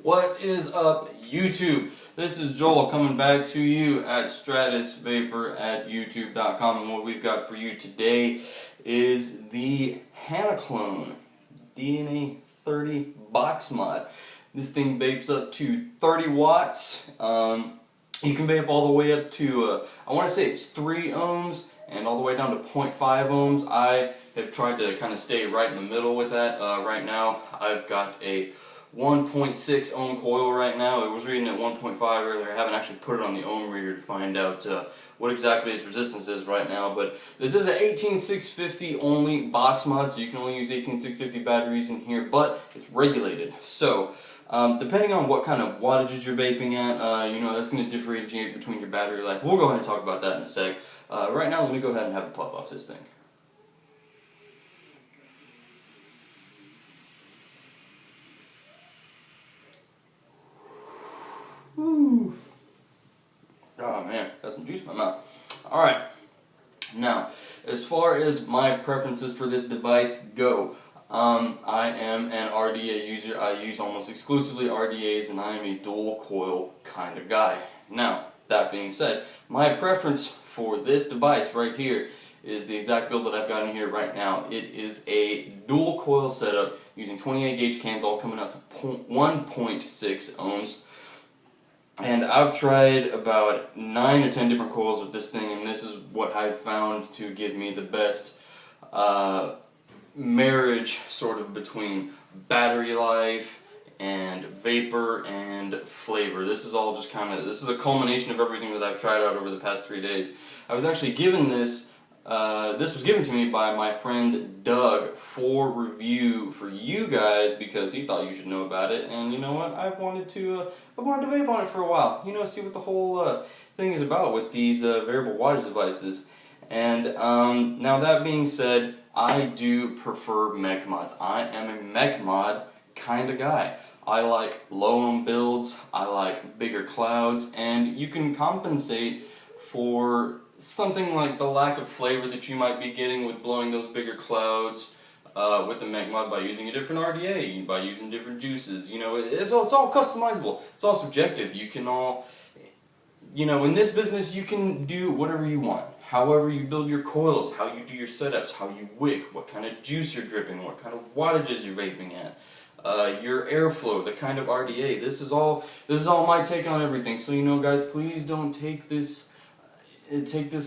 What is up, YouTube? This is Joel coming back to you at StratusVapor at YouTube.com, and what we've got for you today is the HANA Clone DNA 30 box mod. This thing vapes up to 30 watts. You can vape all the way up to, I want to say it's 3 ohms and all the way down to 0.5 ohms. I have tried to kind of stay right in the middle with that. Right now I've got a 1.6 ohm coil right now. It was reading at 1.5 earlier. I haven't actually put it on the ohm reader to find out what exactly its resistance is right now. But this is an 18650 only box mod, so you can only use 18650 batteries in here, but it's regulated. So depending on what kind of wattages you're vaping at, you know, that's going to differentiate between your battery life. We'll go ahead and talk about that in a sec. Right now, let me go ahead and have a puff off this thing. Woo. Oh man, got some juice in my mouth. Alright, now, as far as my preferences for this device go, I am an RDA user. I use almost exclusively RDAs, and I am a dual coil kind of guy. Now, that being said, my preference for this device right here is the exact build that I've got in here right now. It is a dual coil setup using 28 gauge candle coming out to 1.6 ohms. And I've tried about 9 or 10 different coils with this thing, and this is what I've found to give me the best marriage sort of between battery life and vapor and flavor. This is all just kind of, this is a culmination of everything that I've tried out over the past 3 days. I was actually given this, this was given to me by my friend Doug for review for you guys because he thought you should know about it, and you know what, I've wanted to vape on it for a while, you know, see what the whole thing is about with these variable wattage devices. And now that being said, I do prefer mech mods. I am a mech mod kind of guy. I like low ohm builds, I like bigger clouds, and you can compensate for something like the lack of flavor that you might be getting with blowing those bigger clouds with the mech mod by using a different RDA, by using different juices. You know, it's all customizable. It's all subjective. You can all, you know, in this business you can do whatever you want. However you build your coils, how you do your setups, how you wick, what kind of juice you're dripping, what kind of wattages you're vaping at, your airflow, the kind of RDA. This is all my take on everything. So, you know, guys, please don't take this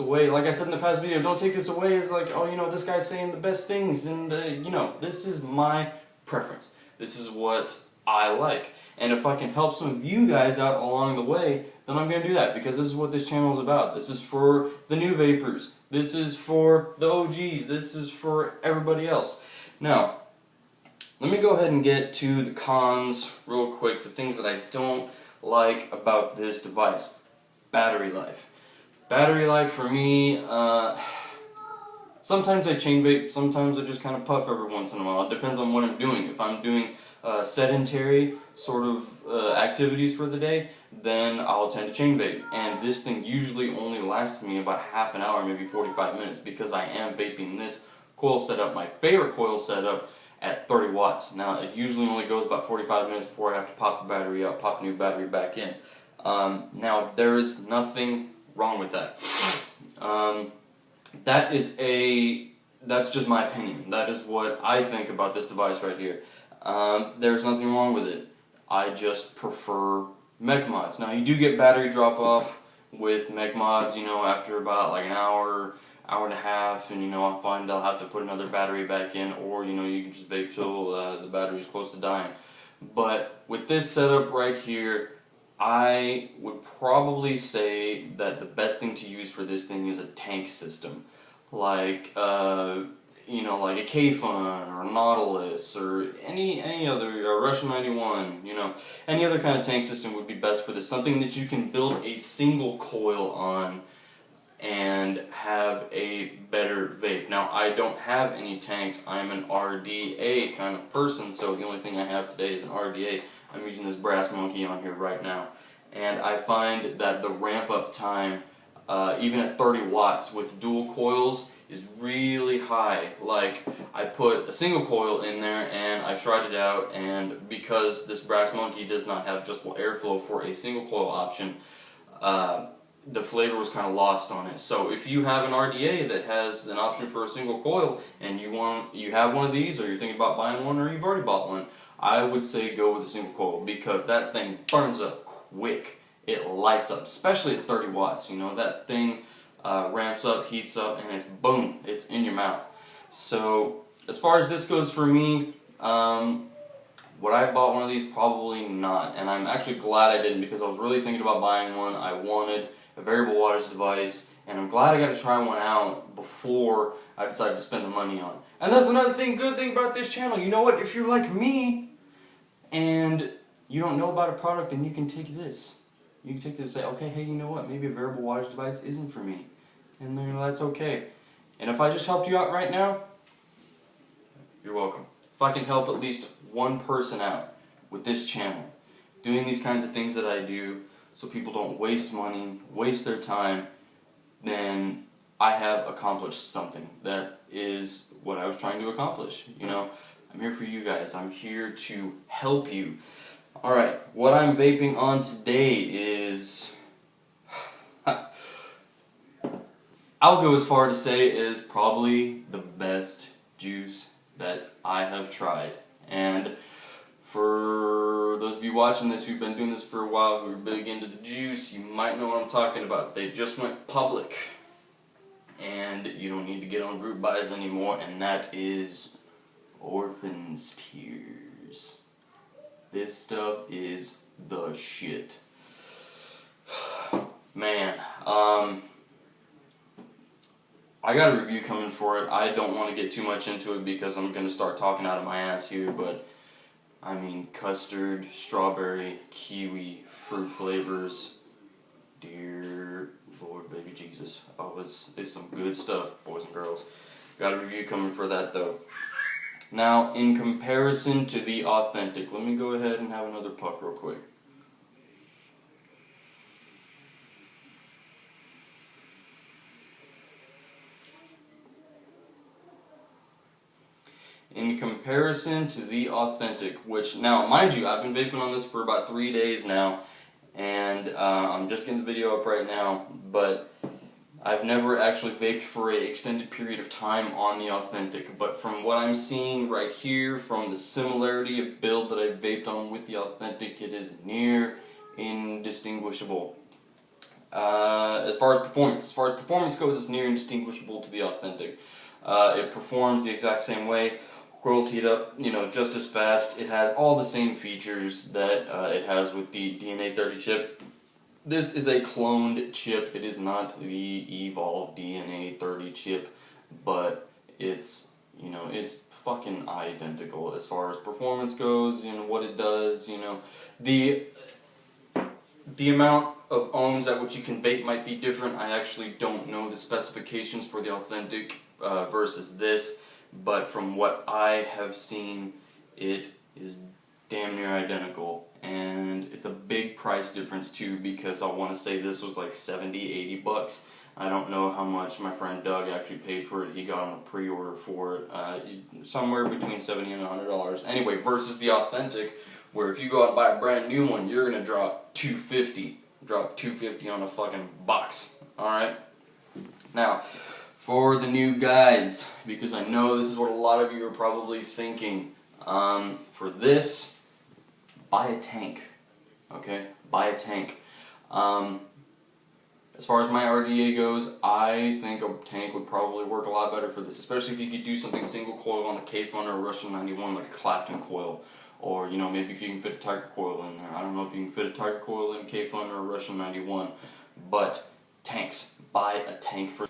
away. Like I said in the past video, don't take this away as like, oh, you know, this guy's saying the best things, and you know, this is my preference. This is what I like. And if I can help some of you guys out along the way, then I'm going to do that, because this is what this channel is about. This is for the new vapors. This is for the OGs. This is for everybody else. Now, let me go ahead and get to the cons real quick, the things that I don't like about this device. Battery life. Battery life for me, sometimes I chain vape, sometimes I just kind of puff every once in a while. It depends on what I'm doing. If I'm doing sedentary sort of activities for the day, then I'll tend to chain vape. And this thing usually only lasts me about half an hour, maybe 45 minutes, because I am vaping this coil setup, my favorite coil setup, at 30 watts. Now, it usually only goes about 45 minutes before I have to pop the battery out, pop a new battery back in. Now, there is nothing wrong with that. That's just my opinion. That is what I think about this device right here. There's nothing wrong with it. I just prefer mech mods. Now, you do get battery drop off with mech mods, you know, after about like an hour and a half, and you know, I'll find I'll have to put another battery back in, or you know, you can just vape till the battery's close to dying. But with this setup right here, I would probably say that the best thing to use for this thing is a tank system, like you know, like a K-Fun or a Nautilus or any other, or Russian 91. You know, any other kind of tank system would be best for this. Something that you can build a single coil on and have a better vape. Now, I don't have any tanks. I'm an RDA kind of person, so the only thing I have today is an RDA. I'm using this Brass Monkey on here right now, and I find that the ramp up time, even at 30 watts with dual coils, is really high. Like, I put a single coil in there and I tried it out, and because this Brass Monkey does not have adjustable airflow for a single coil option, the flavor was kind of lost on it. So if you have an RDA that has an option for a single coil and you have one of these, or you're thinking about buying one, or you've already bought one, I would say go with a single coil, because that thing burns up quick. It lights up, especially at 30 watts. You know, that thing ramps up, heats up, and it's boom, it's in your mouth. So as far as this goes for me, would I have bought one of these? Probably not. And I'm actually glad I didn't, because I was really thinking about buying one. I wanted a variable wattage device, and I'm glad I got to try one out before I decided to spend the money on it. And that's another good thing about this channel. You know what? If you're like me and you don't know about a product, then you can take this. You can take this and say, okay, hey, you know what? Maybe a variable wattage device isn't for me. And then that's okay. And if I just helped you out right now, you're welcome. If I can help at least one person out with this channel, doing these kinds of things that I do, so people don't waste money, waste their time, then I have accomplished something. That is what I was trying to accomplish. You know, I'm here for you guys. I'm here to help you. Alright, what I'm vaping on today is, I'll go as far to say is probably the best juice that I have tried. And for those of you watching this who've been doing this for a while, who are big into the juice, you might know what I'm talking about. They just went public, and you don't need to get on group buys anymore, and that is Orphan's Tears. This stuff is the shit. Man, I got a review coming for it. I don't want to get too much into it because I'm going to start talking out of my ass here, but I mean, custard, strawberry, kiwi, fruit flavors, dear Lord, baby Jesus. Oh, it's some good stuff, boys and girls. Got a review coming for that, though. Now, in comparison to the authentic, let me go ahead and have another puff real quick. In comparison to the authentic, which, now, mind you, I've been vaping on this for about 3 days now, and I'm just getting the video up right now, but I've never actually vaped for an extended period of time on the authentic. But from what I'm seeing right here, from the similarity of build that I've vaped on with the authentic, it is near indistinguishable. As far as performance goes, it's near indistinguishable to the authentic. It performs the exact same way. Coils heat up, you know, just as fast. It has all the same features that it has with the DNA 30 chip. This is a cloned chip. It is not the Evolve DNA 30 chip, but it's, you know, it's fucking identical as far as performance goes. You know what it does. You know, the amount of ohms at which you can vape might be different. I actually don't know the specifications for the authentic versus this, but from what I have seen, it is damn near identical. And it's a big price difference too, because I want to say this was like 70, 80 bucks. I don't know how much my friend Doug actually paid for it. He got on a pre-order for it, somewhere between $70 and $100. Anyway, versus the authentic, where if you go out and buy a brand new one, you're gonna drop $250. Drop $250 on a fucking box. All right. Now, for the new guys, because I know this is what a lot of you are probably thinking. For this, buy a tank, okay? Buy a tank. As far as my RDA goes, I think a tank would probably work a lot better for this, especially if you could do something single coil on a K-Fun or a Russian 91, like a Clapton coil, or you know, maybe if you can fit a Tiger coil in there. I don't know if you can fit a Tiger coil in a K-Fun or a Russian 91, but tanks. Buy a tank for.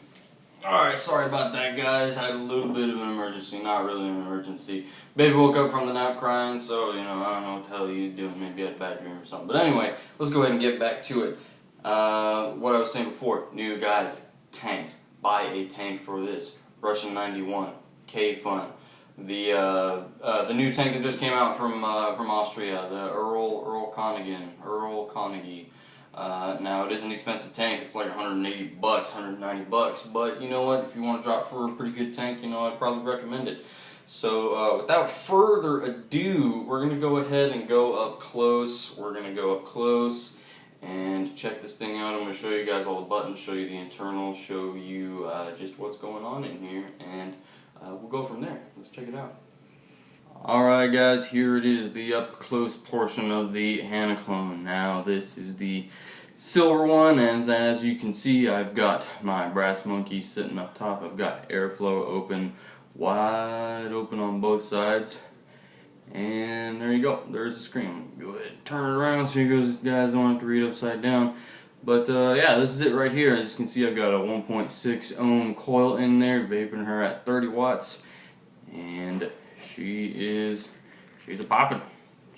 Alright, sorry about that, guys. I had a little bit of an emergency. Not really an emergency. Baby woke up from the nap crying, so, you know, I don't know what the hell he was doing. Maybe he had a bad dream or something. But anyway, let's go ahead and get back to it. What I was saying before, new guys, tanks. Buy a tank for this. Russian 91, K-Fun. The new tank that just came out from Austria, the Earl Carnegie. Now it is an expensive tank. It's like 180 bucks, 190 bucks. But you know what? If you want to drop for a pretty good tank, you know, I'd probably recommend it. So without further ado, we're going to go ahead and go up close. We're going to go up close and check this thing out. I'm going to show you guys all the buttons, show you the internals, show you just what's going on in here, and we'll go from there. Let's check it out. Alright guys, here it is, the up close portion of the HANA clone. Now this is the silver one, and as you can see, I've got my brass monkey sitting up top. I've got airflow open, wide open on both sides, and there you go, there's the screen. Go ahead and turn it around so you guys don't have to read upside down. But yeah, this is it right here. As you can see, I've got a 1.6 ohm coil in there, vaping her at 30 watts, and she's a poppin'.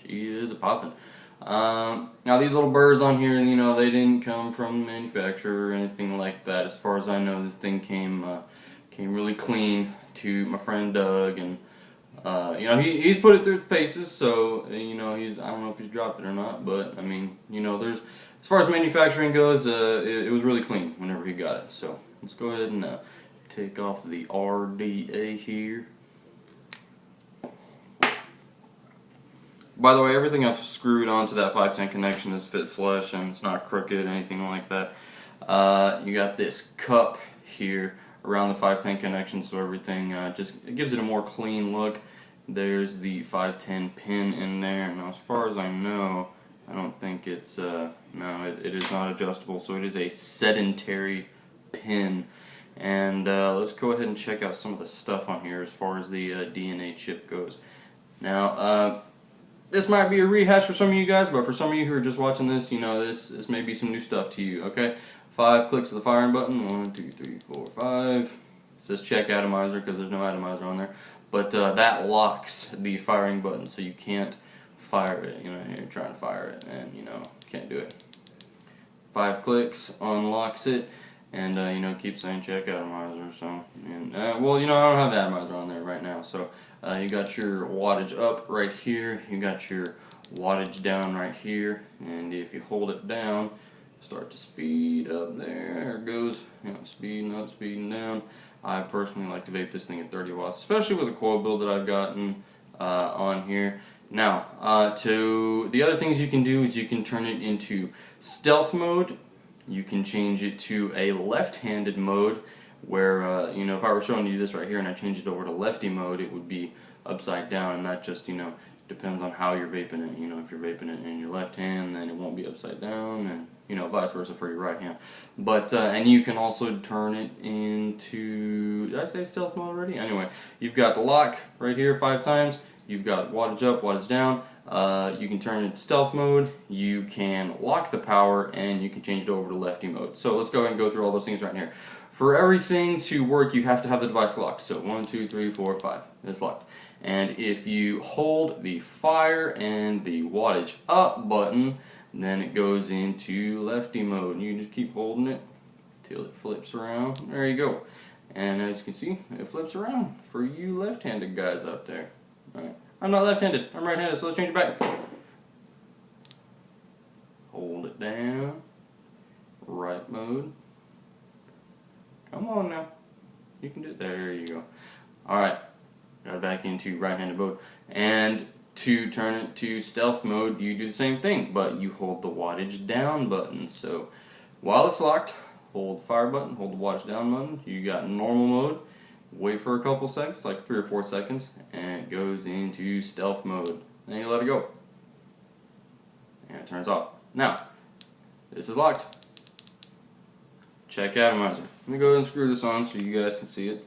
She is a poppin'. Now these little birds on here, you know, they didn't come from the manufacturer or anything like that. As far as I know, this thing came really clean to my friend Doug, and you know, he's put it through its paces, so you know, I don't know if he's dropped it or not, but I mean, you know, as far as manufacturing goes, it was really clean whenever he got it. So let's go ahead and take off the RDA here. By the way, everything I've screwed onto that 510 connection is fit flush, and it's not crooked or anything like that. You got this cup here around the 510 connection, so everything it gives it a more clean look. There's the 510 pin in there. Now, as far as I know, I don't think it's no, it is not adjustable, so it is a sedentary pin. And let's go ahead and check out some of the stuff on here as far as the DNA chip goes. Now, this might be a rehash for some of you guys, but for some of you who are just watching this, you know, this may be some new stuff to you, okay? 5 clicks of the firing button. 1, 2, 3, 4, 5. It says check atomizer because there's no atomizer on there. But that locks the firing button, so you can't fire it. You know, you're trying to fire it, and, you know, can't do it. 5 clicks unlocks it, and, you know, keeps saying check atomizer. So, and, well, you know, I don't have the atomizer on there right now, so you got your wattage up right here, you got your wattage down right here, and if you hold it down, start to speed up. There it goes, you know, speeding up, speeding down. I personally like to vape this thing at 30 watts, especially with the coil build that I've gotten on here. Now, to the other things you can do is you can turn it into stealth mode. You can change it to a left-handed mode, where, you know, if I were showing you this right here and I changed it over to lefty mode, it would be upside down, and that just, you know, depends on how you're vaping it. You know, if you're vaping it in your left hand, then it won't be upside down, and, you know, vice versa for your right hand. But, and you can also turn it into, did I say stealth mode already? Anyway, you've got the lock right here 5 times, you've got wattage up, wattage down. You can turn it to stealth mode, you can lock the power, and you can change it over to lefty mode. So let's go ahead and go through all those things right here. For everything to work, you have to have the device locked. So 1, 2, 3, 4, 5. It's locked. And if you hold the fire and the wattage up button, then it goes into lefty mode. And you just keep holding it till it flips around. There you go. And as you can see, it flips around for you left-handed guys out there. All right. I'm not left-handed, I'm right-handed, so let's change it back. Hold it down. Right mode. Come on now. You can do it. There you go. Alright. Got it back into right-handed mode. And to turn it to stealth mode, you do the same thing, but you hold the wattage down button. So while it's locked, hold the fire button, hold the wattage down button. You got normal mode. Wait for a couple seconds, like 3 or 4 seconds, and it goes into stealth mode. Then you let it go. And it turns off. Now, this is locked. Check atomizer. Let me go ahead and screw this on so you guys can see it.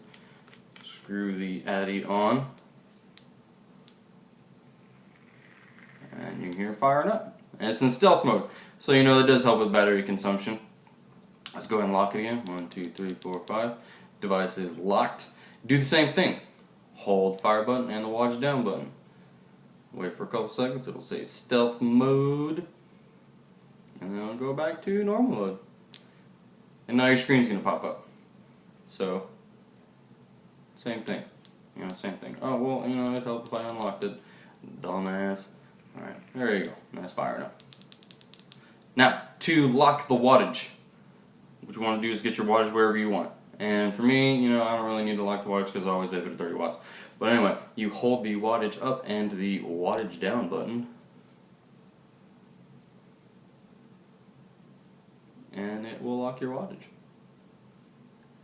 Screw the Addy on. And you can hear it firing up. And it's in stealth mode. So you know that does help with battery consumption. Let's go ahead and lock it again. 1, 2, 3, 4, 5. Device is locked. Do the same thing. Hold fire button and the wattage down button. Wait for a couple seconds. It'll say stealth mode. And then it'll go back to normal mode. And now your screen's going to pop up. So, same thing. You know, same thing. Oh, well, you know, it helped if I unlocked it. Dumbass. Alright, there you go. That's firing up. Now, to lock the wattage. What you want to do is get your wattage wherever you want. And for me, you know, I don't really need to lock the wattage because I always vape it at 30 watts. But anyway, you hold the wattage up and the wattage down button, and it will lock your wattage.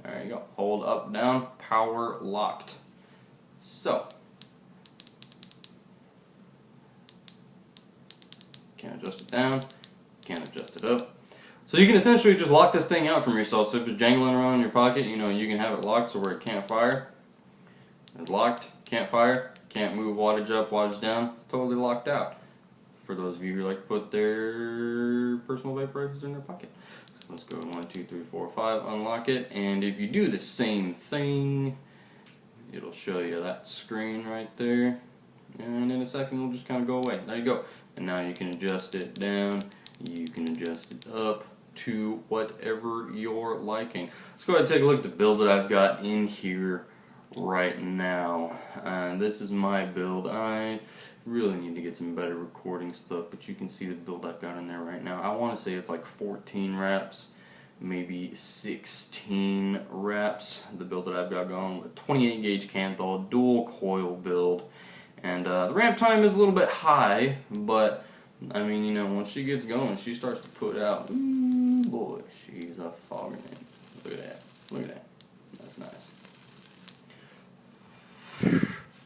There you go. Hold up, down, power locked. So, can't adjust it down, can't adjust it up. So you can essentially just lock this thing out from yourself. So if it's jangling around in your pocket, you know, you can have it locked so where it can't fire. It's locked, can't fire, can't move wattage up, wattage down, totally locked out. For those of you who like to put their personal vaporizers in their pocket. So let's go 1, 2, 3, 4, 5, unlock it, and if you do the same thing, it'll show you that screen right there. And in a second it'll just kind of go away. There you go. And now you can adjust it down, you can adjust it up to whatever you're liking. Let's go ahead and take a look at the build that I've got in here right now. This is my build. I really need to get some better recording stuff, but you can see the build I've got in there right now. I want to say it's like 14 wraps, maybe 16 wraps. The build that I've got going with 28 gauge Canthal dual coil build, and the ramp time is a little bit high, but I mean, you know, once she gets going, she starts to put out. Ooh, boy, she's a fogging it. Look at that. Look at that. That's nice.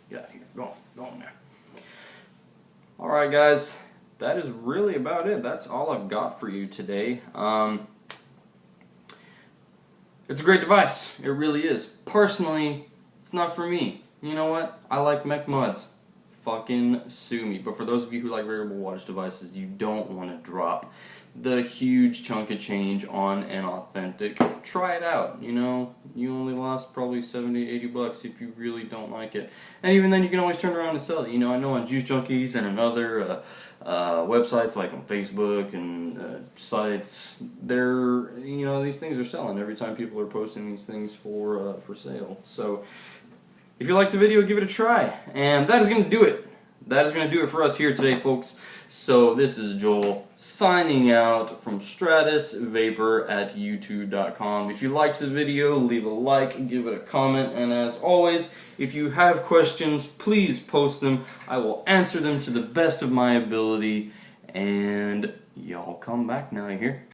Get out of here. Go on there. Alright, guys. That is really about it. That's all I've got for you today. It's a great device. It really is. Personally, it's not for me. You know what? I like mech mods. Fucking sue me. But for those of you who like variable wattage devices, you don't want to drop the huge chunk of change on an authentic. Try it out. You know, you only lost probably 70, 80 bucks if you really don't like it. And even then, you can always turn around and sell it. You know, I know on Juice Junkies and on other websites like on Facebook and sites, they're, you know, these things are selling every time people are posting these things for sale. So if you liked the video, give it a try. And that is going to do it. That is going to do it for us here today, folks. So this is Joel signing out from StratusVapor at YouTube.com. If you liked the video, leave a like, give it a comment, and as always, if you have questions, please post them. I will answer them to the best of my ability, and y'all come back now, you hear?